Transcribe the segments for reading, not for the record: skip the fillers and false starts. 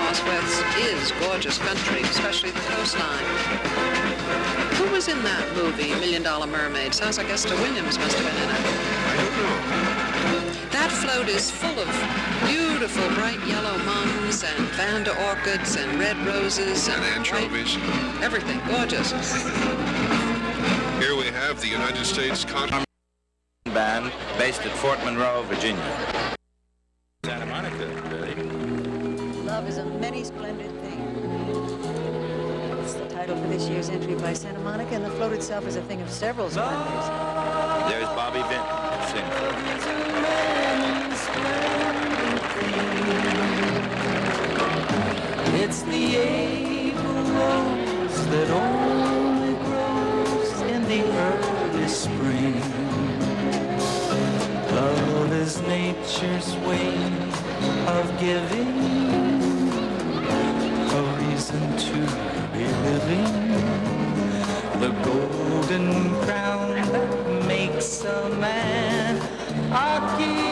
Northwest is gorgeous country, especially the coastline. Who was in that movie, $1 Million Mermaid? Sounds like Esther Williams must have been in it. I don't know. That float is full of beautiful bright yellow mums and Vanda orchids and red roses And anchovies. Everything gorgeous. Here we have the United States band based at Fort Monroe, Virginia. Santa Monica, really. Love is a many splendid thing. It's the title for this year's entry by Santa Monica, and the float itself is a thing of several splendors. There's Bobby Vinton to sing for us. It's the April rose that only grows in the early spring. Love is nature's way of giving a reason to be living. The golden crown that makes a man a king.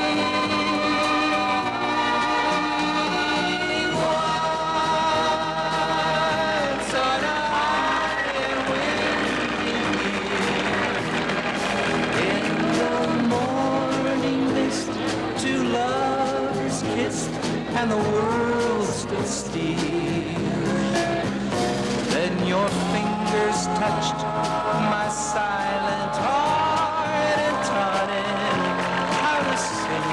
And the world stood still. Then your fingers touched my silent heart and taught it how to sing.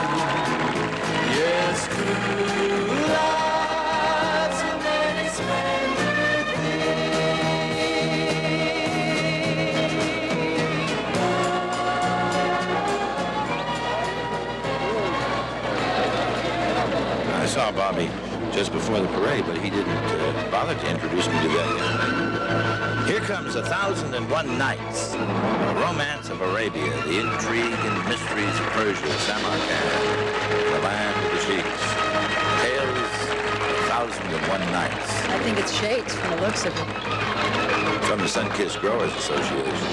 Yes, true love's a many splendid I saw Bobby just before the parade, but he didn't bother to introduce me to that. Here comes 1001 Nights, a romance of Arabia, the intrigue and mysteries of Persia, Samarkand, the land of the sheiks. Tales of 1001 Nights. I think it's shades from the looks of it. From the Sun-Kissed Growers Association.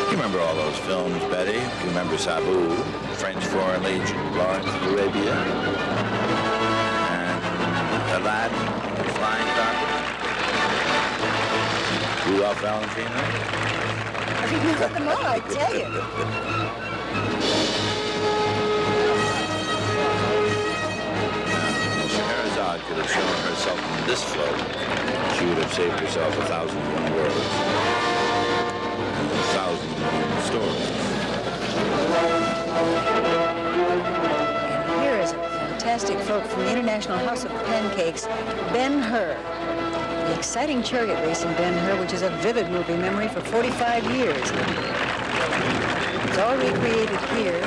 You remember all those films, Betty? You remember Sabu, French Foreign Legion, Lawrence of Arabia, and Aladdin, Flying Carpet, Rudolph Valentino. You got them all, I tell you. If Scheherazade could have shown herself in this float, she would have saved herself 1,001 worlds and 1,001 stories. And here is a fantastic float from the International House of Pancakes, Ben-Hur. The exciting chariot race in Ben-Hur, which is a vivid movie memory for 45 years. It's all recreated here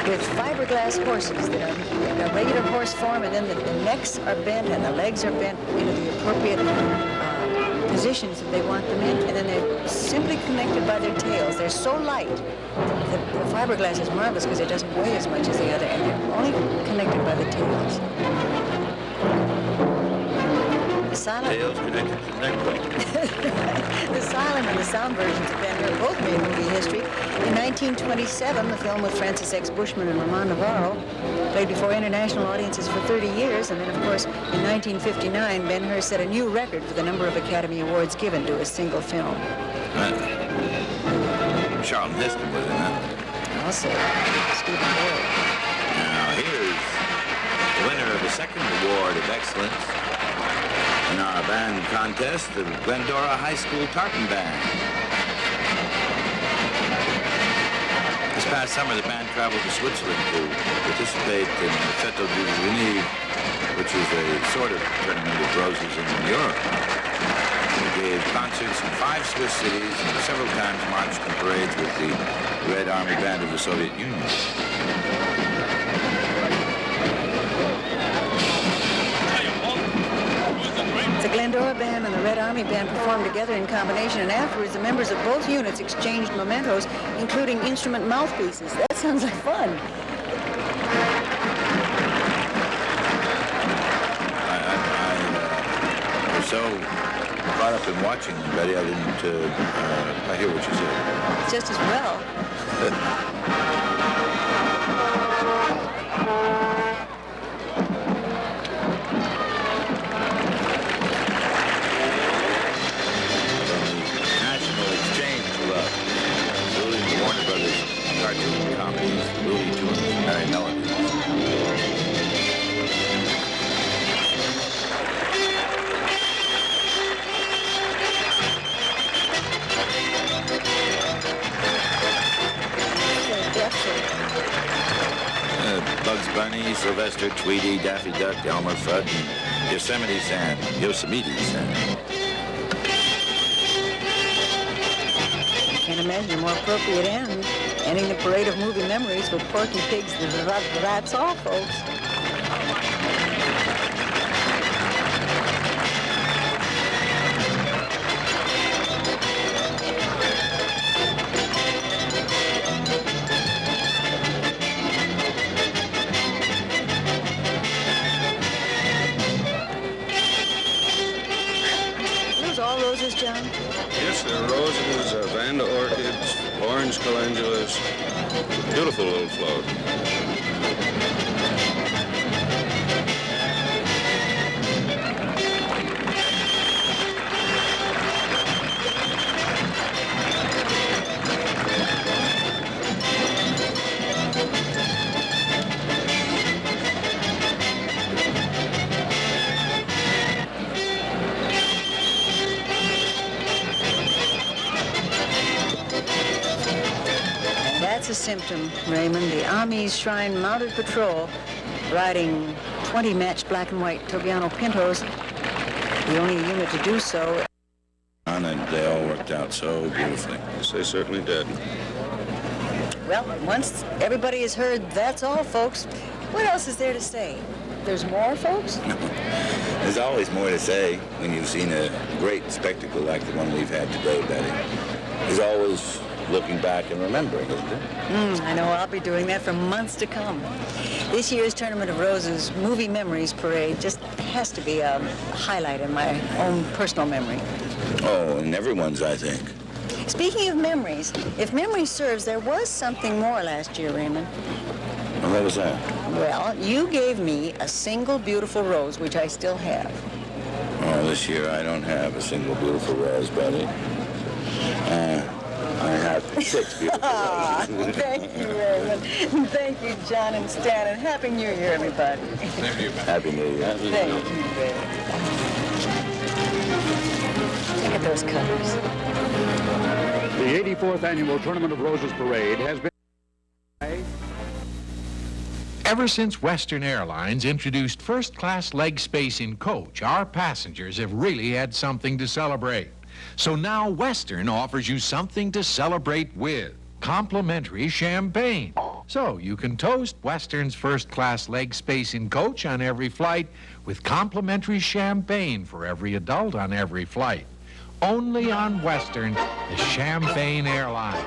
with fiberglass horses that are a regular horse form, and then the necks are bent and the legs are bent into the appropriate positions that they want them in, and then they're simply connected by their tails. They're so light. The fiberglass is marvelous because it doesn't weigh as much as the other, and they're only connected by the tails. The silent... Tails connected to the neck. The silent and the sound versions of Ben-Hur both made movie history. In 1927, the film with Francis X. Bushman and Ramon Navarro played before international audiences for 30 years, and then, of course, in 1959, Ben-Hur set a new record for the number of Academy Awards given to a single film. Charlton Heston was in that. Also, Stephen Boyd. Now here's the winner of the second award of excellence in our band contest, the Glendora High School Tartan Band. This past summer, the band traveled to Switzerland to participate in the Fête du Genève, which is a sort of tournament of roses in Europe. We gave concerts in 5 Swiss cities and several times marched in parades with the Red Army Band of the Soviet Union. The Glendora Band and the Red Army Band performed together in combination, and afterwards the members of both units exchanged mementos, including instrument mouthpieces. That sounds like fun. I was so caught up in watching them, Betty, I didn't, I hear what you said. Just as well. Barney, Sylvester, Tweety, Daffy Duck, Elmer Fudd, and Yosemite Sam. Can't imagine a more appropriate end. Ending the parade of movie memories with Porky Pig's That's All, folks. Those all roses, John? Yes, there are roses, Vanda orchids, orange calendulas. Beautiful little float. That's a symptom, Raymond. The Army's Shrine Mounted Patrol riding 20 matched black and white Tobiano Pintos, the only unit to do so. And they all worked out so beautifully. Yes, they certainly did. Well, once everybody has heard That's All, folks, what else is there to say? There's more, folks? There's always more to say when you've seen a great spectacle like the one we've had today, Betty. There's always looking back and remembering, isn't it? I know I'll be doing that for months to come. This year's Tournament of Roses Movie Memories Parade just has to be a highlight in my own personal memory. Oh, and everyone's, I think. Speaking of memories, if memory serves, there was something more last year, Raymond. Well, what was that? Well, you gave me a single beautiful rose, which I still have. Oh, this year I don't have a single beautiful rose, Betty. I have 6 beautiful roses. Thank you, Raymond. Thank you, John and Stan, and Happy New Year, everybody. Happy New Year. Thank you, Raymond. Look at those colors. The 84th Annual Tournament of Roses Parade has been... Ever since Western Airlines introduced first-class leg space in coach, our passengers have really had something to celebrate. So now Western offers you something to celebrate with. Complimentary champagne. So you can toast Western's first-class leg space in coach on every flight with complimentary champagne for every adult on every flight. Only on Western, the Champagne Airline.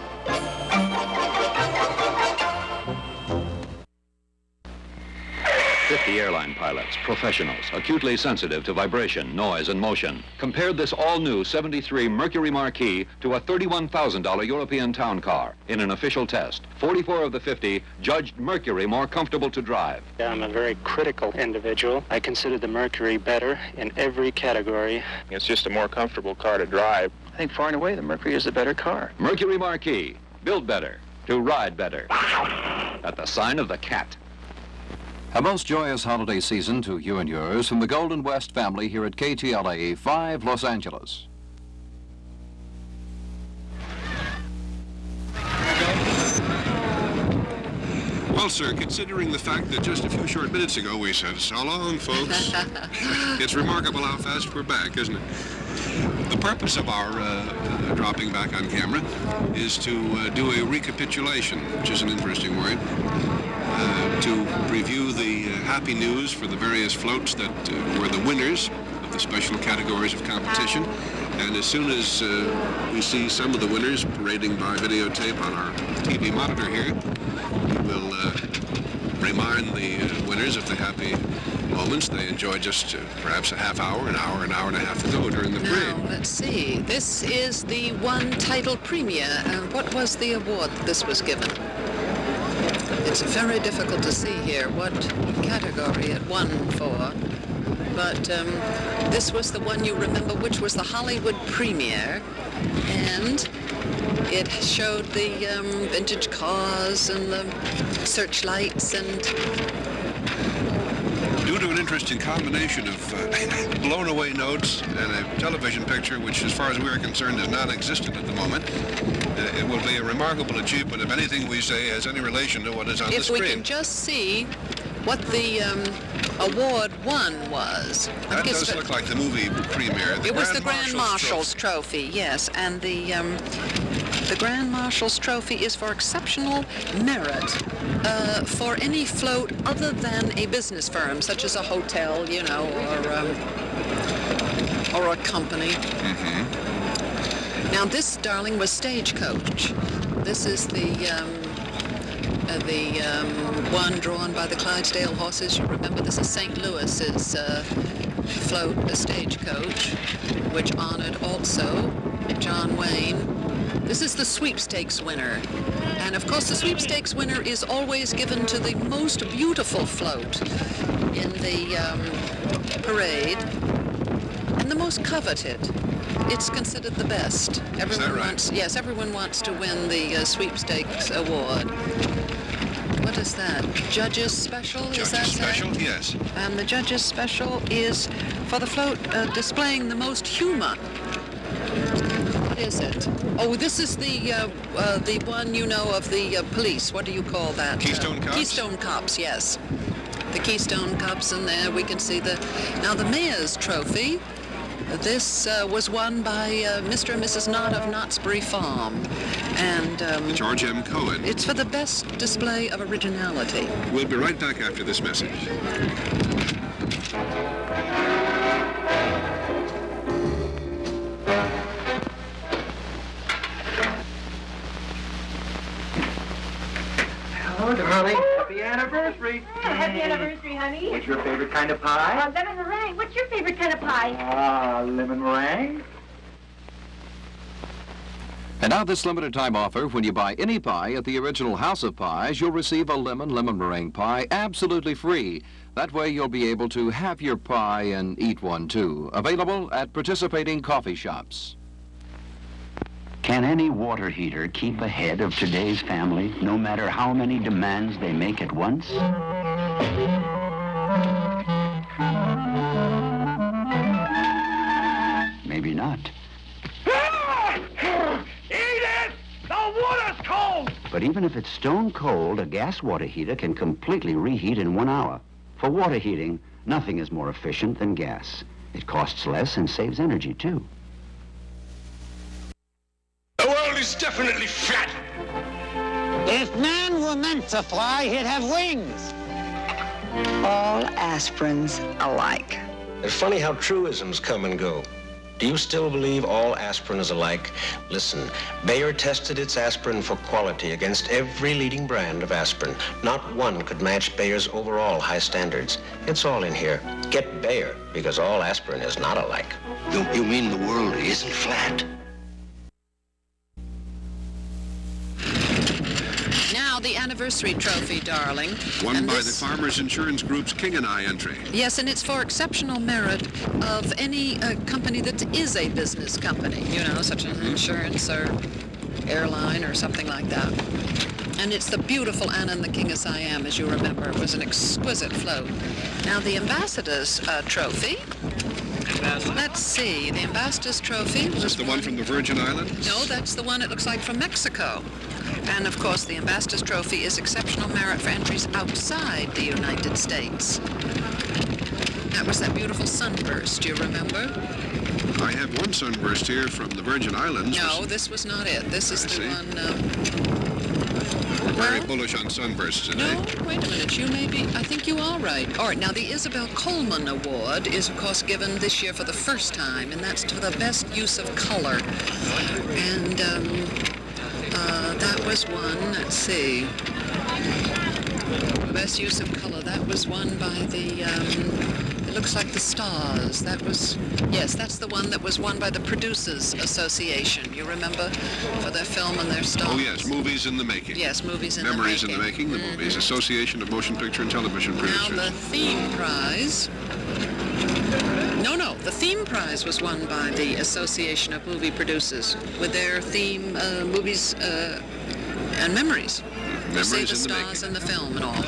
50 airline pilots, professionals, acutely sensitive to vibration, noise, and motion, compared this all-new 73 Mercury Marquis to a $31,000 European town car in an official test. 44 of the 50 judged Mercury more comfortable to drive. I'm a very critical individual. I consider the Mercury better in every category. It's just a more comfortable car to drive. I think far and away the Mercury is the better car. Mercury Marquis, build better, to ride better. At the sign of the cat. A most joyous holiday season to you and yours from the Golden West family here at KTLA-5 Los Angeles. Well, sir, considering the fact that just a few short minutes ago we said, so long, folks, it's remarkable how fast we're back, isn't it? The purpose of our dropping back on camera is to do a recapitulation, which is an interesting word, to review the happy news for the various floats that were the winners of the special categories of competition. And as soon as we see some of the winners parading by videotape on our TV monitor here, we'll remind the winners of the happy moments they enjoyed just perhaps a half hour, an hour and a half ago during the parade. Now, let's see. This is the one title premier. What was the award that this was given? It's very difficult to see here what category it won for. But this was the one you remember, which was the Hollywood premiere. And it showed the vintage cars and the searchlights and... Due to an interesting combination of blown-away notes and a television picture, which, as far as we are concerned, is non-existent at the moment, it will be a remarkable achievement if anything we say has any relation to what is on the screen. If we can just see what the award won was. That does look like the movie premiere. It was the Grand Marshal's Trophy, yes, and the Grand Marshal's Trophy is for exceptional merit for any float other than a business firm, such as a hotel, you know, or a company. Now this, darling, was Stagecoach. This is the one drawn by the Clydesdale horses. You remember, this is St. Louis's float, the Stagecoach, which honored also John Wayne. This is the sweepstakes winner. And of course, the sweepstakes winner is always given to the most beautiful float in the parade and the most coveted. It's considered the best. Everyone wants, yes, everyone wants to win the sweepstakes award. What is that? Judges Special? Judges Special, yes. And the Judges Special is for the float displaying the most humor. What is it? Oh, this is the one, you know, of the police. What do you call that? Keystone Cops? Keystone Cops, yes. The Keystone Cops in there. We can see now the Mayor's Trophy. This was won by Mr. and Mrs. Knott of Knottsbury Farm. And George M. Cohen. It's for the best display of originality. We'll be right back after this message. Hello, darling. Happy anniversary. Yeah, happy anniversary, honey. What's your favorite kind of pie? Lemon meringue. What's your favorite kind of pie? Lemon meringue. And now this limited time offer, when you buy any pie at the original House of Pies, you'll receive a lemon meringue pie absolutely free. That way you'll be able to have your pie and eat one too. Available at participating coffee shops. Can any water heater keep ahead of today's family, no matter how many demands they make at once? Maybe not. Edith! The water's cold! But even if it's stone cold, a gas water heater can completely reheat in 1 hour. For water heating, nothing is more efficient than gas. It costs less and saves energy, too. The world is definitely flat. If man were meant to fly, he'd have wings. All aspirins alike. It's funny how truisms come and go. Do you still believe all aspirin is alike? Listen, Bayer tested its aspirin for quality against every leading brand of aspirin. Not one could match Bayer's overall high standards. It's all in here. Get Bayer, because all aspirin is not alike. You mean the world isn't flat? Now the anniversary trophy, darling. Won by the Farmers Insurance Group's King and I entry. Yes, and it's for exceptional merit of any company that is a business company, you know, such as an insurance or airline or something like that. And it's the beautiful Anna and the King of Siam, as you remember. It was an exquisite float. Now the Ambassador's Trophy. Let's see, the Ambassador's Trophy was... Is this the one from the Virgin Islands? No, that's the one it looks like from Mexico. And of course, the Ambassador's Trophy is exceptional merit for entries outside the United States. That was that beautiful sunburst, do you remember? I have one sunburst here from the Virgin Islands. No, this was not it. This is the one... We're very bullish on sunbursts today. No, wait a minute. You may be... I think you are right. All right, now the Isabel Coleman Award is, of course, given this year for the first time, and that's to the best use of color. And that was one, let's see. Best use of color, that was won by the... it looks like the Stars. That was... Yes, that's the one that was won by the Producers Association. You remember? For their film and their stars. Oh, yes, Movies in the Making. Yes, Movies in the Making. Memories in the Making, the Movies. Association of Motion Picture and Television Producers. Now, the theme prize... No, the theme prize was won by the Association of Movie Producers with their theme movies and memories. Memories say in the stars making. in the film and all.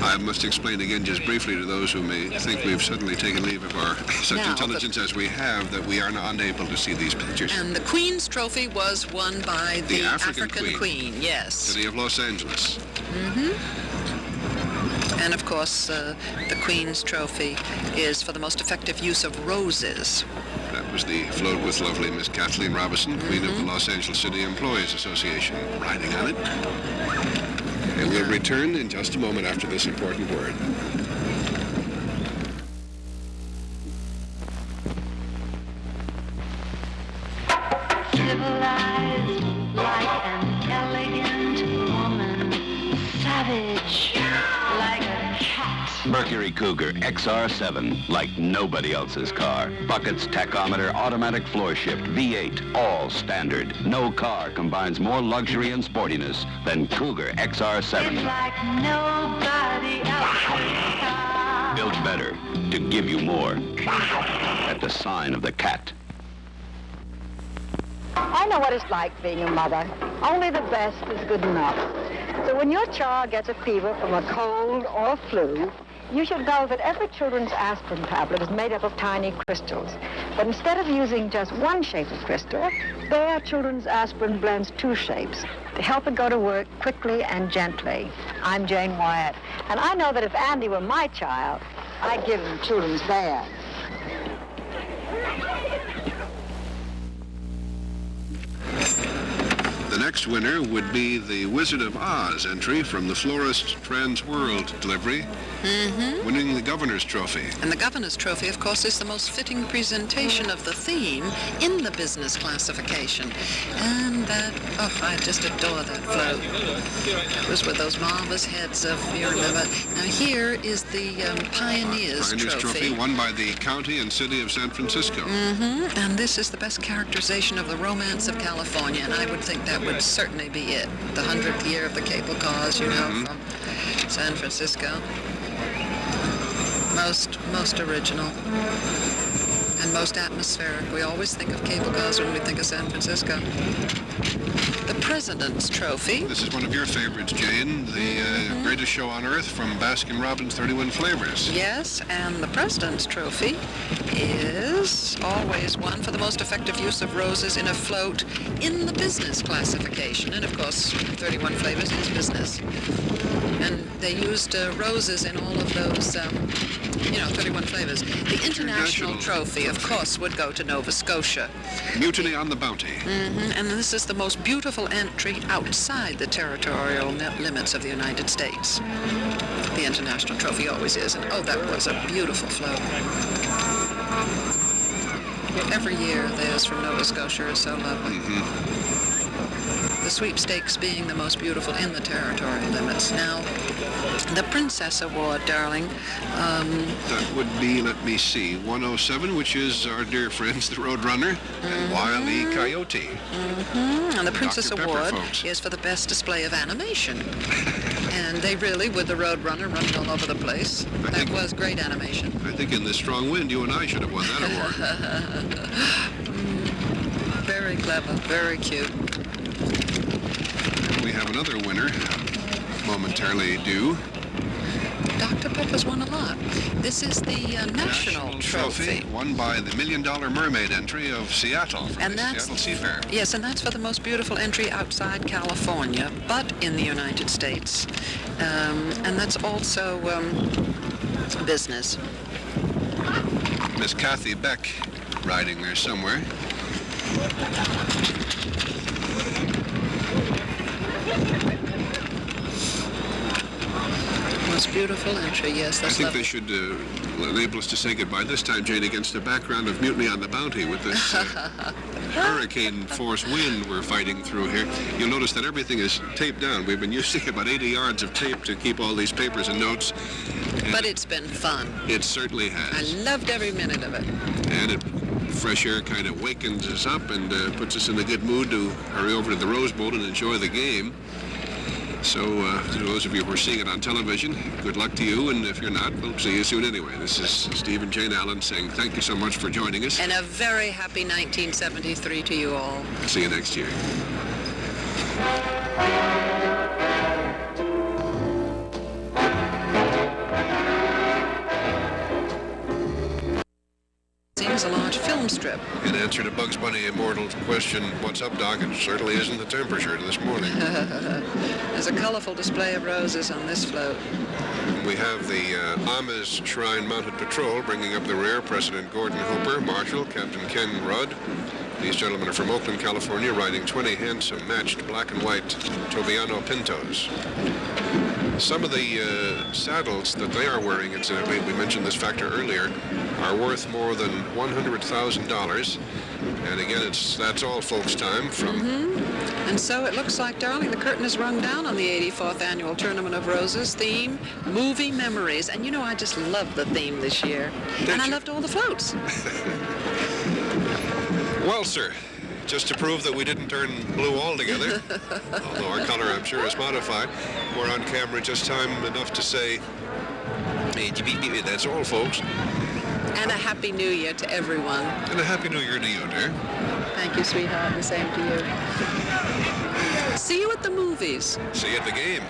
I must explain again just briefly to those who may think we've suddenly taken leave of our such Now, intelligence as we have that we are unable to see these pictures. And the Queen's Trophy was won by the African Queen, yes. City of Los Angeles. Mm-hmm. And of course, the Queen's Trophy is for the most effective use of roses. That was the float with lovely Miss Kathleen Robinson, Queen of the Los Angeles City Employees Association, riding on it. And we'll return in just a moment after this important word. Civilized like an elegant woman, savage like a cat. Mercury Cougar XR7, like nobody else's car. Buckets, tachometer, automatic floor shift, V8, all standard. No car combines more luxury and sportiness than Cougar XR7. It's like nobody else's car. Built better to give you more. At the sign of the cat. I know what it's like being a mother. Only the best is good enough. So when your child gets a fever from a cold or a flu, you should know that every children's aspirin tablet is made up of tiny crystals. But instead of using just one shape of crystal, their children's aspirin blends two shapes to help it go to work quickly and gently. I'm Jayne Wyatt, and I know that if Andy were my child, I'd give him children's bath. The next winner would be the Wizard of Oz entry from the Florist Trans World delivery, winning the Governor's Trophy. And the Governor's Trophy, of course, is the most fitting presentation of the theme in the business classification. And that, oh, I just adore that float. It was with those marvelous heads of, you remember. Now here is the Pioneer's Trophy. Won by the County and City of San Francisco. And this is the best characterization of the romance of California, and I would think that would certainly be it. The 100th year of the cable cars, you know, from San Francisco. Most original and most atmospheric. We always think of cable cars when we think of San Francisco. The President's Trophy. This is one of your favorites, Jayne, the greatest show on earth from Baskin-Robbins 31 Flavors. Yes, and the President's Trophy is always one for the most effective use of roses in a float in the business classification. And of course, 31 Flavors is business. And they used roses in all of those, 31 Flavors. The International Trophy, of course, would go to Nova Scotia. Mutiny on the Bounty. And this is the most beautiful entry outside the territorial limits of the United States. The International Trophy always is. And oh, that was a beautiful float. Every year theirs from Nova Scotia is so lovely. The sweepstakes being the most beautiful in the territorial limits. Now, the Princess Award, darling. That would be, let me see, 107, which is our dear friends, the Roadrunner, and Wile E. Coyote. And the Princess Dr. Pepper, Award folks. is for the best display of animation. And they really, with the Roadrunner running all over the place, that was great animation. I think in this strong wind, you and I should have won that award. Very clever, very cute. We have another winner, momentarily due. Dr. Pepper's won a lot. This is the National Trophy. Won by the $1 Million Mermaid entry of Seattle from And the that's, Seattle Seafair. Yes, and that's for the most beautiful entry outside California, but in the United States. And that's also business. Miss Kathy Beck riding there somewhere. Most beautiful entry, yes, I that's think lovely. they should enable us to say goodbye this time, Jayne, against the background of Mutiny on the Bounty with this hurricane force wind we're fighting through here. You'll notice that everything is taped down. We've been using about 80 yards of tape to keep all these papers and notes. But it's been fun. It certainly has. I loved every minute of it. And fresh air kind of wakens us up and puts us in a good mood to hurry over to the Rose Bowl and enjoy the game. So, to those of you who are seeing it on television, good luck to you, and if you're not, we'll see you soon anyway. This is Steve and Jayne Allen saying thank you so much for joining us. And a very happy 1973 to you all. See you next year. Seems a large film strip. In answer to Bugs Bunny Immortal's question, what's up, Doc? It certainly isn't the temperature this morning. There's a colorful display of roses on this float. we have the Ames Shrine Mounted Patrol bringing up the rear. President Gordon Hooper, Marshal, Captain Ken Rudd. These gentlemen are from Oakland, California, riding 20 handsome matched black and white Tobiano Pintos. Some of the saddles that they are wearing, incidentally, we mentioned this factor earlier, are worth more than $100,000. And again, that's all folks time from... And so it looks like, darling, the curtain is rung down on the 84th Annual Tournament of Roses. Theme, movie memories. And you know, I just loved the theme this year. And I loved all the floats. Well, sir, just to prove that we didn't turn blue altogether, although our color, I'm sure, is modified, we're on camera just time enough to say, that's all, folks. And a Happy New Year to everyone. And a Happy New Year to you, dear. Thank you, sweetheart, and the same to you. See you at the movies. See you at the game.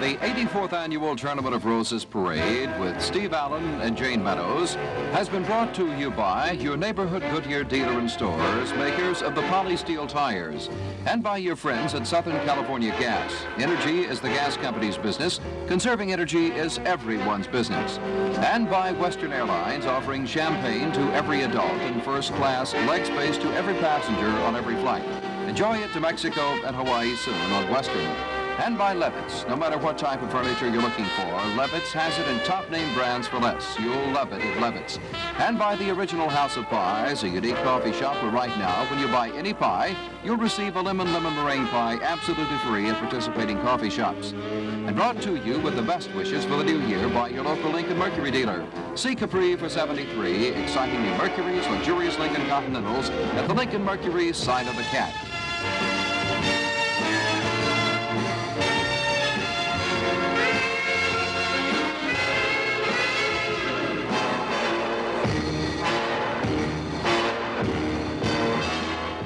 The 84th Annual Tournament of Roses Parade with Steve Allen and Jayne Meadows has been brought to you by your neighborhood Goodyear dealer and stores, makers of the Polysteel tires, and by your friends at Southern California Gas. Energy is the gas company's business. Conserving energy is everyone's business. And by Western Airlines, offering champagne to every adult and first-class leg space to every passenger on every flight. Enjoy it to Mexico and Hawaii soon on Western. And by Levitt's. No matter what type of furniture you're looking for, Levitt's has it in top-name brands for less. You'll love it at Levitt's. And by the Original House of Pies, a unique coffee shop where right now, when you buy any pie, you'll receive a lemon meringue pie absolutely free at participating coffee shops. And brought to you with the best wishes for the new year by your local Lincoln Mercury dealer. See Capri for 73, exciting new Mercuries, luxurious Lincoln Continentals at the Lincoln Mercury Sign of the Cat.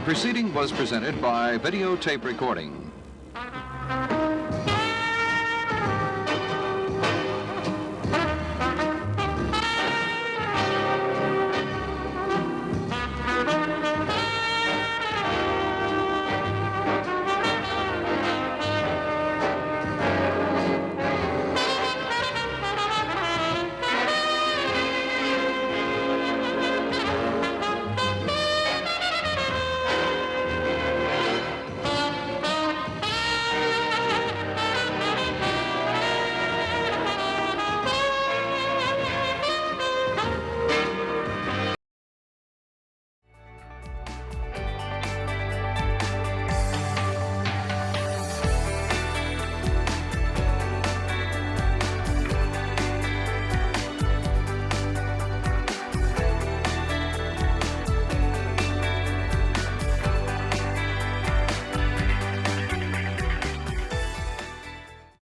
Proceeding was presented by videotape recording.